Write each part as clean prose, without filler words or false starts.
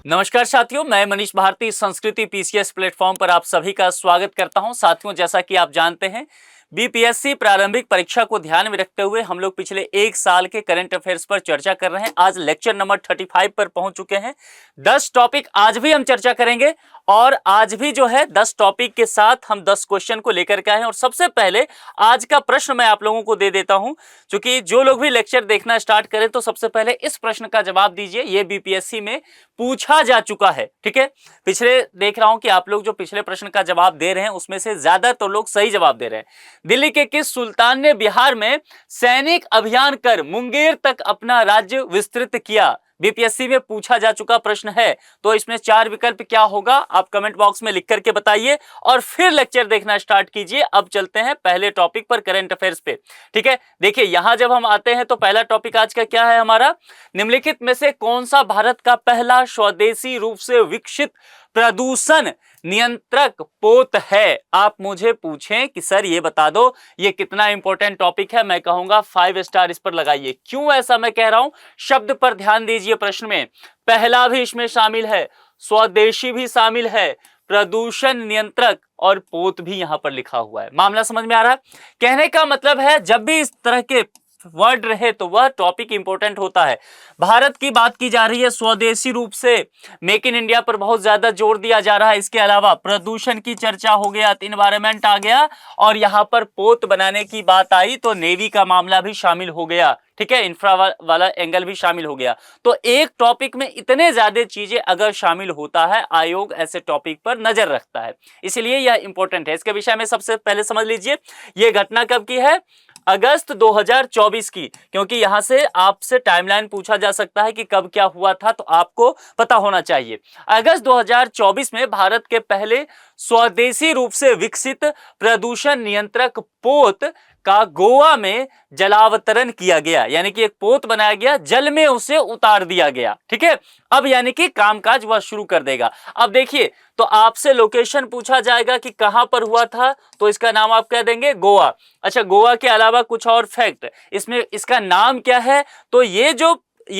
नमस्कार साथियों, मैं मनीष भारती संस्कृति पीसीएस प्लेटफॉर्म पर आप सभी का स्वागत करता हूं। साथियों, जैसा कि आप जानते हैं, बीपीएससी प्रारंभिक परीक्षा को ध्यान में रखते हुए हम लोग पिछले एक साल के करंट अफेयर्स पर चर्चा कर रहे हैं। आज लेक्चर नंबर 35 पर पहुंच चुके हैं। 10 टॉपिक आज भी हम चर्चा करेंगे और आज भी जो है 10 टॉपिक के साथ हम 10 क्वेश्चन को लेकर के आए हैं। और सबसे पहले आज का प्रश्न मैं आप लोगों को दे देता हूं, क्योंकि जो लोग भी लेक्चर देखना स्टार्ट करें तो सबसे पहले इस प्रश्न का जवाब दीजिए। ये बीपीएससी में पूछा जा चुका है, ठीक है। पिछले देख रहा हूं कि आप लोग जो पिछले प्रश्न का जवाब दे रहे हैं उसमें से ज्यादातर लोग सही जवाब दे रहे हैं। दिल्ली के किस सुल्तान ने बिहार में सैनिक अभियान कर मुंगेर तक अपना राज्य विस्तृत किया? बीपीएससी में पूछा जा चुका प्रश्न है। तो इसमें 4 विकल्प क्या होगा आप कमेंट बॉक्स में लिख करके बताइए और फिर लेक्चर देखना स्टार्ट कीजिए। अब चलते हैं पहले टॉपिक पर, करंट अफेयर्स पे, ठीक है। देखिए, यहां जब हम आते हैं तो पहला टॉपिक आज का क्या है हमारा? निम्नलिखित में से कौन सा भारत का पहला स्वदेशी रूप से विकसित प्रदूषण नियंत्रक पोत है? आप मुझे पूछें कि सर ये बता दो ये कितना इंपॉर्टेंट टॉपिक है, मैं कहूंगा 5 स्टार इस पर लगाइए। क्यों ऐसा मैं कह रहा हूं? शब्द पर ध्यान दीजिए। प्रश्न में पहला भी इसमें शामिल है, स्वदेशी भी शामिल है, प्रदूषण नियंत्रक और पोत भी यहां पर लिखा हुआ है। मामला समझ में आ रहा है? कहने का मतलब है जब भी इस तरह के वर्ड रहे तो वह टॉपिक इंपॉर्टेंट होता है। भारत की बात की जा रही है, स्वदेशी रूप से मेक इन इंडिया पर बहुत ज्यादा जोर दिया जा रहा है। इसके अलावा प्रदूषण की चर्चा हो गया, एनवायरमेंट आ गया और यहां पर पोत बनाने की बात आई तो नेवी का मामला भी शामिल हो गया, ठीक है। इंफ्रा वाला एंगल भी शामिल हो गया। तो एक टॉपिक में इतने ज्यादा चीजें अगर शामिल होता है, आयोग ऐसे टॉपिक पर नजर रखता है, इसलिए यह इंपॉर्टेंट है। इसके विषय में सबसे पहले समझ लीजिए, यह घटना कब की है? अगस्त 2024 की, क्योंकि यहां से आपसे टाइमलाइन पूछा जा सकता है कि कब क्या हुआ था, तो आपको पता होना चाहिए। अगस्त 2024 में भारत के पहले स्वदेशी रूप से विकसित प्रदूषण नियंत्रक पोत का गोवा में जलावतरण किया गया, यानी कि एक पोत बनाया गया, जल में उसे उतार दिया गया, ठीक है। अब यानी कि कामकाज वह शुरू कर देगा। अब देखिए, तो आपसे लोकेशन पूछा जाएगा कि कहां पर हुआ था, तो इसका नाम आप कह देंगे गोवा। अच्छा, गोवा के अलावा कुछ और फैक्ट इसमें, इसका नाम क्या है? तो ये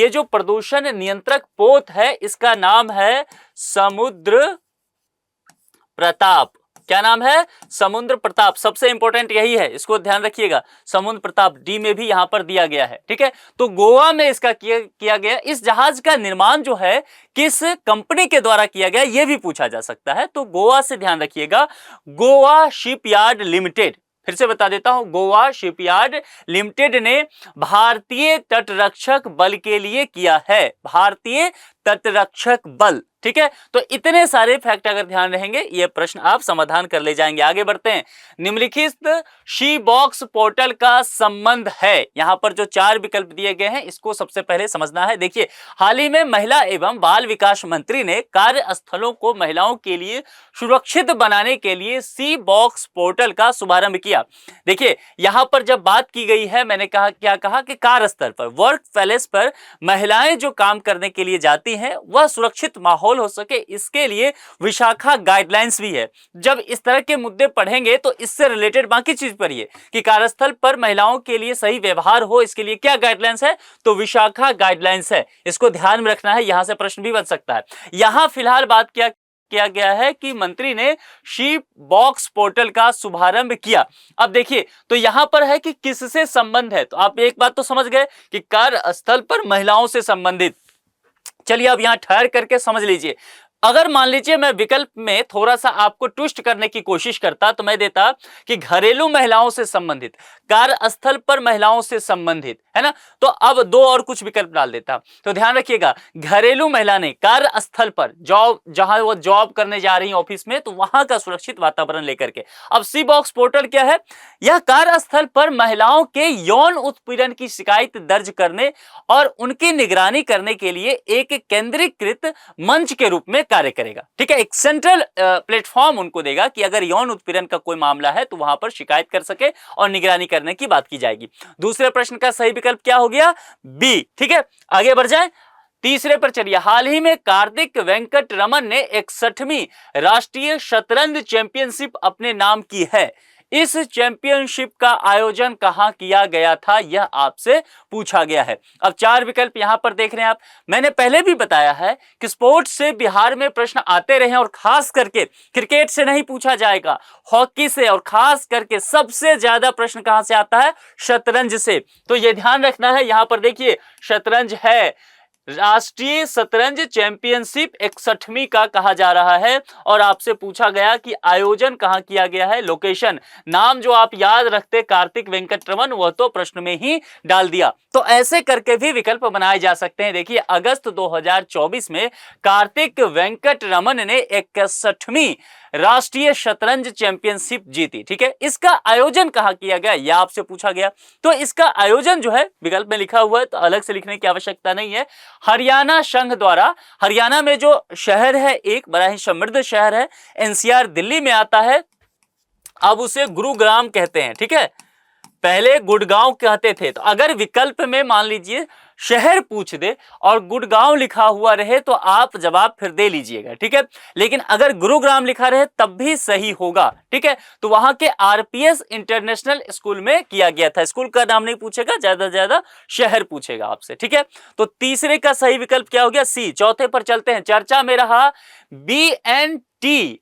जो प्रदूषण नियंत्रक पोत है इसका नाम है समुद्र प्रताप। क्या नाम है? समुद्र प्रताप। सबसे इंपॉर्टेंट यही है, इसको ध्यान रखिएगा। समुद्र प्रताप डी में भी यहां पर दिया गया है, ठीक है। तो गोवा में इसका किया गया। इस जहाज का निर्माण जो है किस कंपनी के द्वारा किया गया, यह भी पूछा जा सकता है। तो गोवा से ध्यान रखिएगा, गोवा शिपयार्ड लिमिटेड। फिर से बता देता हूं, गोवा शिपयार्ड लिमिटेड ने भारतीय तटरक्षक बल के लिए किया है। भारतीय तटरक्षक बल, ठीक है। तो इतने सारे फैक्ट अगर ध्यान रहेंगे, ये प्रश्न आप समाधान कर ले जाएंगे। आगे बढ़ते हैं। निम्नलिखित शी बॉक्स पोर्टल का संबंध है, यहां पर जो 4 विकल्प दिए गए हैं इसको सबसे पहले समझना है। देखिए, हाल ही में महिला एवं बाल विकास मंत्री ने कार्यस्थलों को महिलाओं के लिए सुरक्षित बनाने के लिए सी बॉक्स पोर्टल का शुभारंभ किया। देखिए, यहां पर जब बात की गई है, मैंने कहा क्या कहा कि कार्यस्थल पर, वर्क प्लेस पर महिलाएं जो काम करने के लिए जाती हैं वह सुरक्षित माहौल हो सके, इसके लिए विशाखा गाइडलाइंस भी है। जब इस तरह के मुद्दे पढ़ेंगे तो इससे रिलेटेड बाकी चीज पढ़िए कि कार्यस्थल पर महिलाओं के लिए सही व्यवहार हो, इसके लिए क्या गाइडलाइंस है, तो विशाखा गाइडलाइंस है। इसको ध्यान में रखना है, यहां से प्रश्न भी बन सकता है। यहां फिलहाल बात किया गया है कि मंत्री ने शी बॉक्स पोर्टल का शुभारंभ किया। अब देखिए, तो यहां पर है कि किससे संबंध है, तो आप एक बात तो समझ गए कि कार्यस्थल पर महिलाओं से संबंधित। चलिए अब यहां ठहर करके समझ लीजिए। अगर मान लीजिए मैं विकल्प में थोड़ा सा आपको ट्विस्ट करने की कोशिश करता तो मैं देता कि घरेलू महिलाओं से संबंधित, कार्यस्थल पर महिलाओं से संबंधित, है ना। तो अब 2 और कुछ विकल्प डाल देता। तो ध्यान रखिएगा, घरेलू महिला ने कार्यस्थल पर, जॉब जहां वो जॉब करने जा रही है ऑफिस में, तो वहां का सुरक्षित वातावरण लेकर के। अब सी बॉक्स पोर्टल क्या है? यह कार्यस्थल पर महिलाओं के यौन उत्पीड़न की शिकायत दर्ज करने और उनकी निगरानी करने के लिए एक केंद्रीकृत मंच के रूप में कार्य करेगा, ठीक है। एक सेंट्रल प्लेटफॉर्म उनको देगा कि अगर यौन उत्पीड़न का कोई मामला है तो वहां पर शिकायत कर सके और निगरानी करने की बात की जाएगी। दूसरे प्रश्न का सही विकल्प क्या हो गया? बी, ठीक है। आगे बढ़ जाए, तीसरे पर चलिए। हाल ही में कार्तिक वेंकट रमन ने 61वीं राष्ट्रीय शतरंज चैंपियनशिप अपने नाम की है। इस चैंपियनशिप का आयोजन कहां किया गया था, यह आपसे पूछा गया है। अब 4 विकल्प यहां पर देख रहे हैं आप। मैंने पहले भी बताया है कि स्पोर्ट्स से बिहार में प्रश्न आते रहे और खास करके क्रिकेट से नहीं पूछा जाएगा, हॉकी से, और खास करके सबसे ज्यादा प्रश्न कहां से आता है, शतरंज से। तो यह ध्यान रखना है। यहां पर देखिए शतरंज है, राष्ट्रीय शतरंज चैंपियनशिप 61वीं का कहा जा रहा है। और आपसे पूछा गया कि आयोजन कहां किया गया है, लोकेशन। नाम जो आप याद रखते कार्तिक वेंकटरमन, वह तो प्रश्न में ही डाल दिया। तो ऐसे करके भी विकल्प बनाए जा सकते हैं। देखिए अगस्त 2024 में कार्तिक वेंकटरमन ने 61वीं राष्ट्रीय शतरंज चैंपियनशिप जीती। ठीक है, इसका आयोजन कहां किया गया, यह आपसे पूछा गया। तो इसका आयोजन जो है विकल्प में लिखा हुआ है, तो अलग से लिखने की आवश्यकता नहीं है। हरियाणा संघ द्वारा, हरियाणा में जो शहर है एक बड़ा ही समृद्ध शहर है, एनसीआर दिल्ली में आता है, अब उसे गुरुग्राम कहते हैं। ठीक है, पहले गुड़गांव कहते थे। तो अगर विकल्प में मान लीजिए शहर पूछ दे और गुड़गांव लिखा हुआ रहे तो आप जवाब फिर दे लीजिएगा। ठीक है, लेकिन अगर गुरुग्राम लिखा रहे तब भी सही होगा। ठीक है, तो वहां के आरपीएस इंटरनेशनल स्कूल में किया गया था। स्कूल का नाम नहीं पूछेगा, ज्यादा से ज्यादा शहर पूछेगा आपसे। ठीक है, तो तीसरे का सही विकल्प क्या हो गया, सी। चौथे पर चलते हैं। चर्चा में रहा BNT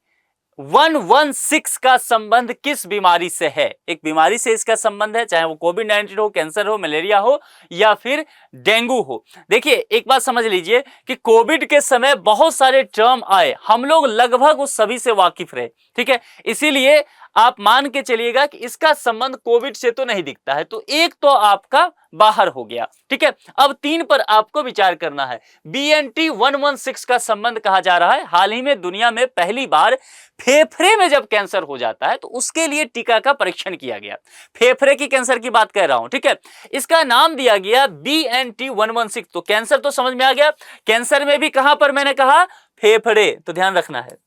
116 का संबंध किस बीमारी से है। एक बीमारी से इसका संबंध है, चाहे वो कोविड-19 हो, कैंसर हो, मलेरिया हो या फिर डेंगू हो। देखिए एक बात समझ लीजिए कि कोविड के समय बहुत सारे टर्म आए, हम लोग लगभग उस सभी से वाकिफ रहे। ठीक है, इसीलिए आप मान के चलिएगा कि इसका संबंध कोविड से तो नहीं दिखता है, तो एक तो आपका बाहर हो गया। ठीक है, अब 3 पर आपको विचार करना है। BNT 116 का संबंध कहा जा रहा है, हाल ही में दुनिया में पहली बार फेफड़े में जब कैंसर हो जाता है तो उसके लिए टीका का परीक्षण किया गया। फेफड़े की कैंसर की बात कर रहा हूं। ठीक है, इसका नाम दिया गया BNT 116। तो कैंसर तो समझ में आ गया, कैंसर में भी कहां पर मैंने कहा, फेफड़े। तो ध्यान रखना है,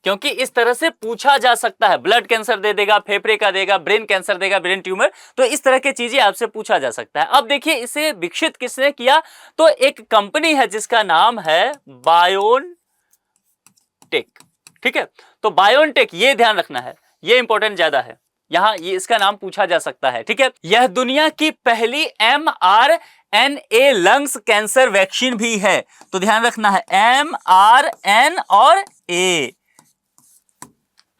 क्योंकि इस तरह से पूछा जा सकता है। ब्लड कैंसर दे देगा, फेफड़े का देगा, ब्रेन कैंसर देगा, ब्रेन ट्यूमर, तो इस तरह की चीजें आपसे पूछा जा सकता है। अब देखिए इसे विकसित किसने किया, तो एक कंपनी है जिसका नाम है बायोनटेक। ठीक है, तो बायोनटेक, ये ध्यान रखना है, ये इंपॉर्टेंट ज्यादा है, यहां ये इसका नाम पूछा जा सकता है। ठीक है, यह दुनिया की पहली mRNA लंग्स कैंसर वैक्सीन भी है। तो ध्यान रखना है, mRN और A,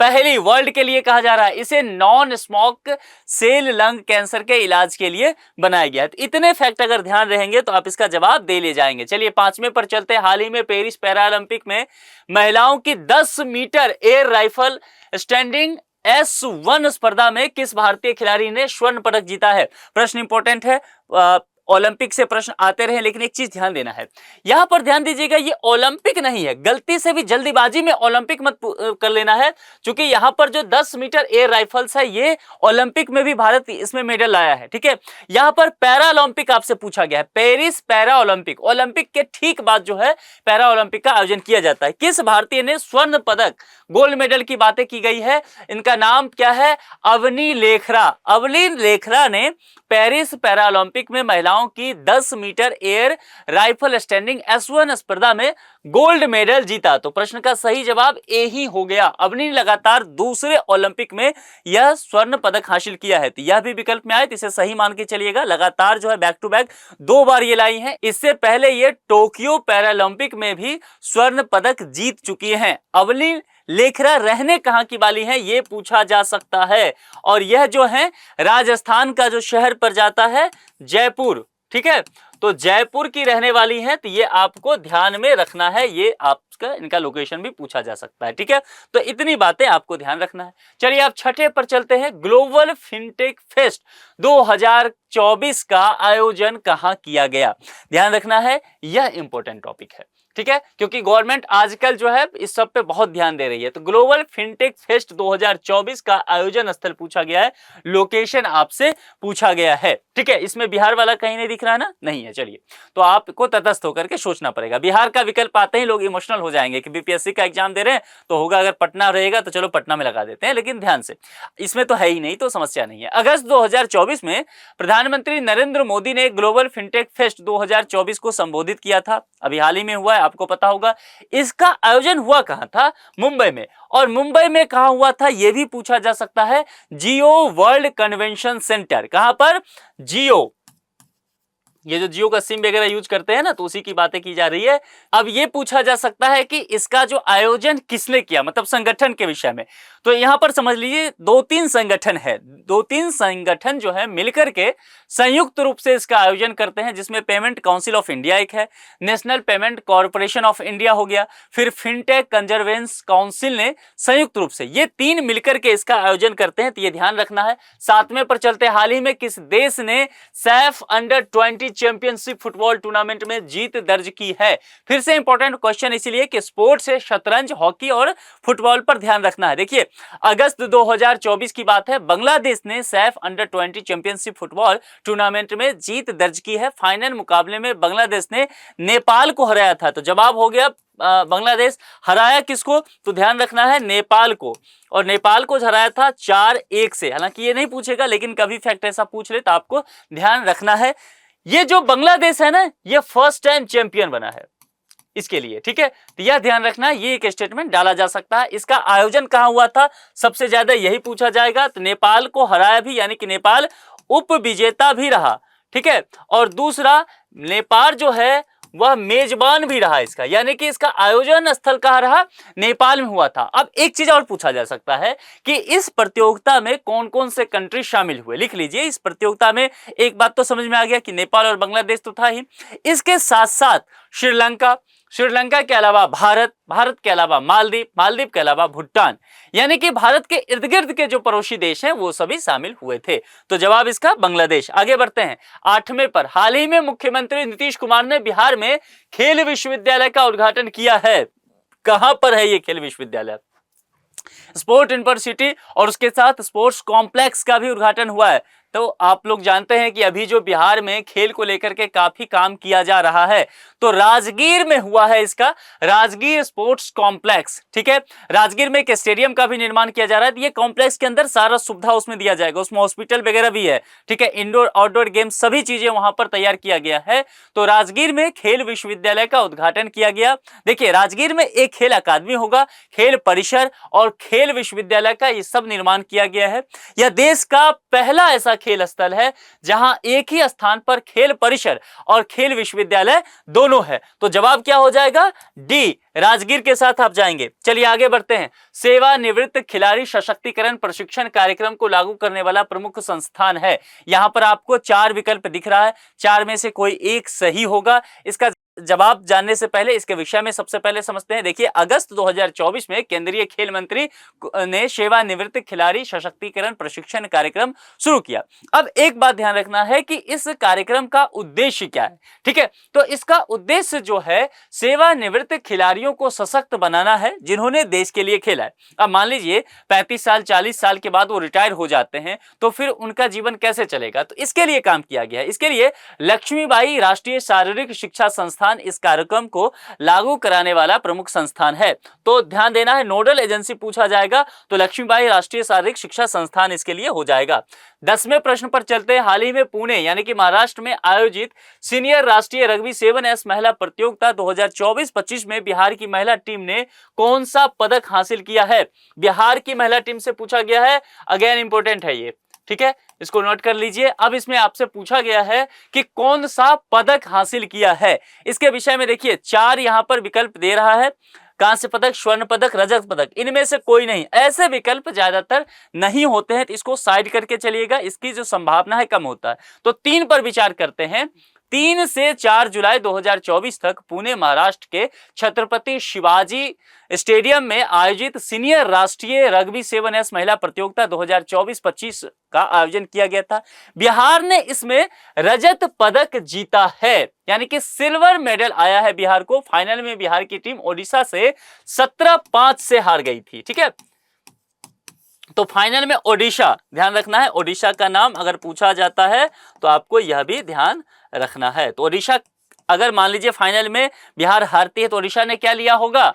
पहली वर्ल्ड के लिए कहा जा रहा है। इसे non smoke cell lung cancer के इलाज के लिए बनाया गया है। तो इतने फैक्ट अगर ध्यान रहेंगे तो आप इसका जवाब दे ले जाएंगे। चलिए 5वें पर चलते हैं। हाल ही में पेरिस पैरालंपिक में महिलाओं की 10 metre air rifle standing S1 स्पर्धा में किस भारतीय खिलाड़ी ने स्वर्ण पदक जीता है। प्रश्न इंपॉर्टेंट है, ओलंपिक से प्रश्न आते रहे, लेकिन एक चीज ध्यान देना है, यहां पर ध्यान दीजिएगा, ये ओलंपिक नहीं है। गलती से भी जल्दीबाजी में ओलंपिक मत कर लेना है, क्योंकि यहां पर जो 10 मीटर एयर राइफल्स है ये ओलंपिक में भी भारत इसमें मेडल लाया है। ठीक है, यहां पर पैरालंपिक आपसे पूछा गया है, पेरिस पैरा ओलंपिक, ओलंपिक के ठीक बाद जो है पैरा ओलंपिक का आयोजन किया जाता है। किस भारतीय ने स्वर्ण पदक, गोल्ड मेडल की बातें की गई है, इनका नाम क्या है, अवनी लेखरा। अवनी लेखरा ने पेरिस पैरालंपिक में महिलाओं की 10 metre air rifle standing S1 स्पर्धा में गोल्ड मेडल जीता। तो प्रश्न का सही जवाब ए ही हो गया। अवनी ने लगातार दूसरे ओलंपिक में यह स्वर्ण पदक हासिल किया है। तो यह भी विकल्प में आए तो इसे सही मान के चलिएगा। लगातार जो है बैक टू बैक 2 बार ये लाई हैं। इससे पहले ये टोक्यो पैरालंपिक में भी स्वर्ण पदक जीत चुकी हैं। अवनी लेखरा रहने कहां की वाली है, यह पूछा जा सकता है। और यह जो है राजस्थान का जो शहर पर जाता है, जयपुर। ठीक है, तो जयपुर की रहने वाली है, तो ये आपको ध्यान में रखना है, ये आपका इनका लोकेशन भी पूछा जा सकता है। ठीक है, तो इतनी बातें आपको ध्यान रखना है। चलिए आप 6ठे पर चलते हैं। ग्लोबल फिनटेक फेस्ट 2024 का आयोजन कहां किया गया, ध्यान रखना है, यह इंपॉर्टेंट टॉपिक है। ठीक है, क्योंकि गवर्नमेंट आजकल जो है इस सब पे बहुत ध्यान दे रही है। तो ग्लोबल फिनटेक फेस्ट 2024 का आयोजन स्थल पूछा गया है, लोकेशन आपसे पूछा गया है। ठीक है, इसमें बिहार वाला कहीं नहीं दिख रहा ना, नहीं है। चलिए, तो आपको तटस्थ होकर के सोचना पड़ेगा। बिहार का विकल्प आते ही लोग इमोशनल हो जाएंगे कि बीपीएससी का एग्जाम दे रहे हैं तो होगा, अगर पटना रहेगा तो चलो पटना में लगा देते हैं, लेकिन ध्यान से, इसमें तो है ही नहीं, तो समस्या नहीं है। अगस्त 2024 में प्रधानमंत्री नरेंद्र मोदी ने ग्लोबल फिनटेक फेस्ट 2024 को संबोधित किया था, अभी हाल ही में हुआ है, आपको पता होगा। इसका आयोजन हुआ कहां था? मुंबई में। और मुंबई में कहां हुआ था यह भी पूछा जा सकता है, जियो वर्ल्ड कन्वेंशन सेंटर। कहां पर? जियो, ये जो जियो का सिम वगैरह यूज करते हैं ना, तो उसी की बातें की जा रही है। अब ये पूछा जा सकता है कि इसका जो आयोजन किसने किया, मतलब संगठन के विषय में। तो यहां पर समझ लीजिए 2-3 संगठन है, 2-3 संगठन जो है मिलकर के संयुक्त रूप से इसका आयोजन करते हैं, जिसमें पेमेंट काउंसिल ऑफ इंडिया एक है, national payment corporation of India हो गया, फिर फिनटेक कंजर्वेंस काउंसिल ने संयुक्त रूप से, ये 3 मिलकर के इसका आयोजन करते हैं, तो ये ध्यान रखना है। 7वें पर चलते, हाल ही में किस देश ने सैफ अंडर-20 चैंपियनशिप फुटबॉल टूर्नामेंट में जीत दर्ज की है? फिर से इंपॉर्टेंट क्वेश्चन इसलिए कि स्पोर्ट्स है, शतरंज, हॉकी और फुटबॉल पर ध्यान रखना है। देखिए, अगस्त 2024 की बात है, बांग्लादेश ने सैफ अंडर-20 चैंपियनशिप फुटबॉल टूर्नामेंट में जीत दर्ज की है। फाइनल मुकाबले में बांग्लादेश ने नेपाल को हराया था। तो जवाब हो गया बांग्लादेश। हराया किसको? तो ध्यान रखना है, नेपाल को, और नेपाल को हराया था 4-1 से। हालांकि ये नहीं पूछेगा, लेकिन कभी फैक्ट ऐसा पूछ ले तो आपको ध्यान रखना है। ये जो बांग्लादेश है ना, ये फर्स्ट टाइम चैंपियन बना है इसके लिए, ठीक है, तो यह ध्यान रखना, ये एक स्टेटमेंट डाला जा सकता है। इसका आयोजन कहां हुआ था, सबसे ज्यादा यही पूछा जाएगा। तो नेपाल को हराया भी, यानी कि नेपाल उप विजेता भी रहा, ठीक है। और दूसरा, नेपाल जो है वह मेजबान भी रहा इसका, यानी कि इसका आयोजन स्थल कहां रहा? नेपाल में हुआ था। अब एक चीज और पूछा जा सकता है कि इस प्रतियोगिता में कौन कौन से कंट्री शामिल हुए। लिख लीजिए, इस प्रतियोगिता में एक बात तो समझ में आ गया कि नेपाल और बांग्लादेश तो था ही, इसके साथ साथ श्रीलंका, श्रीलंका के अलावा भारत, भारत के अलावा मालदीव, मालदीव के अलावा भूटान, यानी कि भारत के इर्द गिर्द के जो पड़ोसी देश हैं वो सभी शामिल हुए थे। तो जवाब इसका बांग्लादेश। आगे बढ़ते हैं 8वें पर, हाल ही में मुख्यमंत्री नीतीश कुमार ने बिहार में खेल विश्वविद्यालय का उद्घाटन किया है। कहां पर है ये खेल विश्वविद्यालय? स्पोर्ट यूनिवर्सिटी और उसके साथ स्पोर्ट्स कॉम्प्लेक्स का भी उद्घाटन हुआ है। तो आप लोग जानते हैं कि अभी जो बिहार में खेल को लेकर के काफी काम किया जा रहा है, तो राजगीर में हुआ है इसका राजगीर स्पोर्ट्स कॉम्प्लेक्स, ठीक है। राजगीर में एक स्टेडियम का भी निर्माण किया जा रहा है। ये कॉम्प्लेक्स के अंदर सारा सुविधा उसमें दिया जाएगा, उसमें हॉस्पिटल वगैरह भी है, ठीक है, इंडोर आउटडोर गेम सभी चीजें वहां पर तैयार किया गया है। तो राजगीर में खेल विश्वविद्यालय का उद्घाटन किया गया। देखिए, राजगीर में एक खेल अकादमी होगा, खेल परिसर और खेल विश्वविद्यालय का ये सब निर्माण किया गया है। यह देश का पहला ऐसा खेल स्थल है जहां एक ही स्थान पर खेल परिसर और खेल विश्वविद्यालय दोनों है। तो जवाब क्या हो जाएगा? डी, राजगीर के साथ आप जाएंगे। चलिए आगे बढ़ते हैं। सेवानिवृत्त खिलाड़ी सशक्तिकरण प्रशिक्षण कार्यक्रम को लागू करने वाला प्रमुख संस्थान है। यहां पर आपको 4 विकल्प दिख रहा है, 4 में से कोई एक सही होगा। इसका जवाब जानने से पहले इसके विषय में सबसे पहले समझते हैं। देखिए, अगस्त 2024 में केंद्रीय खेल मंत्री ने सेवानिवृत्त खिलाड़ी सशक्तिकरण प्रशिक्षण कार्यक्रम शुरू किया। अब एक बात ध्यान रखना है कि इस कार्यक्रम का उद्देश्य क्या है, ठीक है। तो इसका उद्देश्य जो है, सेवानिवृत्त खिलाड़ियों को सशक्त बनाना है जिन्होंने देश के लिए खेला है। अब मान लीजिए 35 साल 40 साल के बाद वो रिटायर हो जाते हैं, तो फिर उनका जीवन कैसे चलेगा? तो इसके लिए काम किया गया है। इसके लिए लक्ष्मीबाई राष्ट्रीय शारीरिक शिक्षा संस्थान इस कार्यक्रम को लागू कराने वाला प्रमुख संस्थान है। तो ध्यान देना है, नोडल एजेंसी पूछा जाएगा तो लक्ष्मीबाई राष्ट्रीय शारीरिक शिक्षा संस्थान इसके लिए हो जाएगा। 10वें प्रश्न पर चलते हैं। हाल ही में पुणे यानी कि महाराष्ट्र में आयोजित सीनियर राष्ट्रीय रग्बी 7S महिला प्रतियोगिता 2024-25 में बिहार की महिला टीम ने कौन सा पदक हासिल किया है? बिहार की महिला टीम से पूछा गया है, अगेन इंपॉर्टेंट है ये, ठीक है, इसको नोट कर लीजिए। अब इसमें आपसे पूछा गया है कि कौन सा पदक हासिल किया है। इसके विषय में देखिए 4 यहां पर विकल्प दे रहा है, कांस्य पदक, स्वर्ण पदक, रजत पदक, इनमें से कोई नहीं। ऐसे विकल्प ज्यादातर नहीं होते हैं, तो इसको साइड करके चलिएगा, इसकी जो संभावना है कम होता है। तो 3 पर विचार करते हैं। 3 से 4 जुलाई 2024 तक पुणे महाराष्ट्र के छत्रपति शिवाजी स्टेडियम में आयोजित सीनियर राष्ट्रीय रग्बी 7S महिला प्रतियोगिता 2024-25 का आयोजन किया गया था। बिहार ने इसमें रजत पदक जीता है, यानी कि सिल्वर मेडल आया है बिहार को। फाइनल में बिहार की टीम ओडिशा से 17-5 से हार गई थी, ठीक है। तो फाइनल में ओडिशा ध्यान रखना है, ओडिशा का नाम अगर पूछा जाता है तो आपको यह भी ध्यान रखना है। तो ओडिशा, अगर मान लीजिए फाइनल में बिहार हारती है तो ओडिशा ने क्या लिया होगा,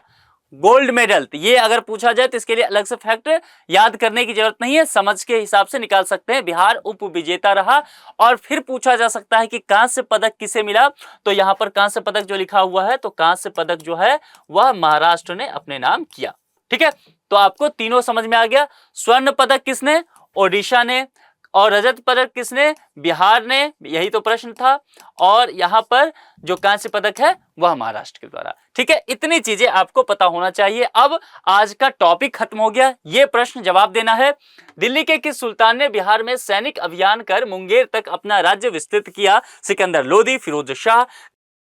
गोल्ड मेडल। तो ये अगर पूछा जाए तो इसके लिए अलग से फैक्ट याद करने की जरूरत नहीं है, समझ के हिसाब से निकाल सकते हैं। बिहार उप विजेता रहा। और फिर पूछा जा सकता है कि कांस्य पदक किसे मिला, तो यहां पर कांस्य पदक जो लिखा हुआ है तो कांस्य पदक जो है वह महाराष्ट्र ने अपने नाम किया। ठीक है, तो आपको तीनों समझ में आ गया। स्वर्ण पदक किसने, ओडिशा ने, और रजत पदक किसने, बिहार ने, यही तो प्रश्न था। और यहां पर जो कांस्य पदक है वह महाराष्ट्र के द्वारा। ठीक है, इतनी चीजें आपको पता होना चाहिए। अब आज का टॉपिक खत्म हो गया, ये प्रश्न जवाब देना है। दिल्ली के किस सुल्तान ने बिहार में सैनिक अभियान कर मुंगेर तक अपना राज्य विस्तृत किया, सिकंदर लोदी, फिरोज शाह,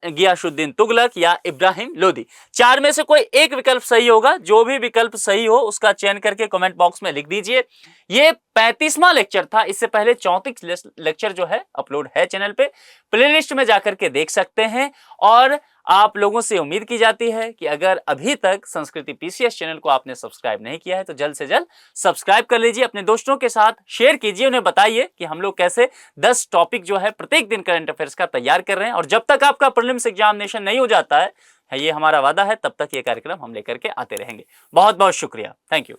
गियासुद्दीन तुगलक या इब्राहिम लोदी। चार में से कोई एक विकल्प सही होगा, जो भी विकल्प सही हो उसका चयन करके कमेंट बॉक्स में लिख दीजिए। ये 35वां लेक्चर था, इससे पहले 34 लेक्चर जो है अपलोड है चैनल पे, प्लेलिस्ट में जाकर के देख सकते हैं। और आप लोगों से उम्मीद की जाती है कि अगर अभी तक संस्कृति पीसीएस चैनल को आपने सब्सक्राइब नहीं किया है तो जल्द से जल्द सब्सक्राइब कर लीजिए, अपने दोस्तों के साथ शेयर कीजिए, उन्हें बताइए कि हम लोग कैसे 10 टॉपिक जो है प्रत्येक दिन करंट अफेयर्स का तैयार कर रहे हैं। और जब तक आपका प्रीलिम्स एग्जामिनेशन नहीं हो जाता है, ये हमारा वादा है, तब तक ये कार्यक्रम हम लेकर के आते रहेंगे। बहुत बहुत शुक्रिया, थैंक यू।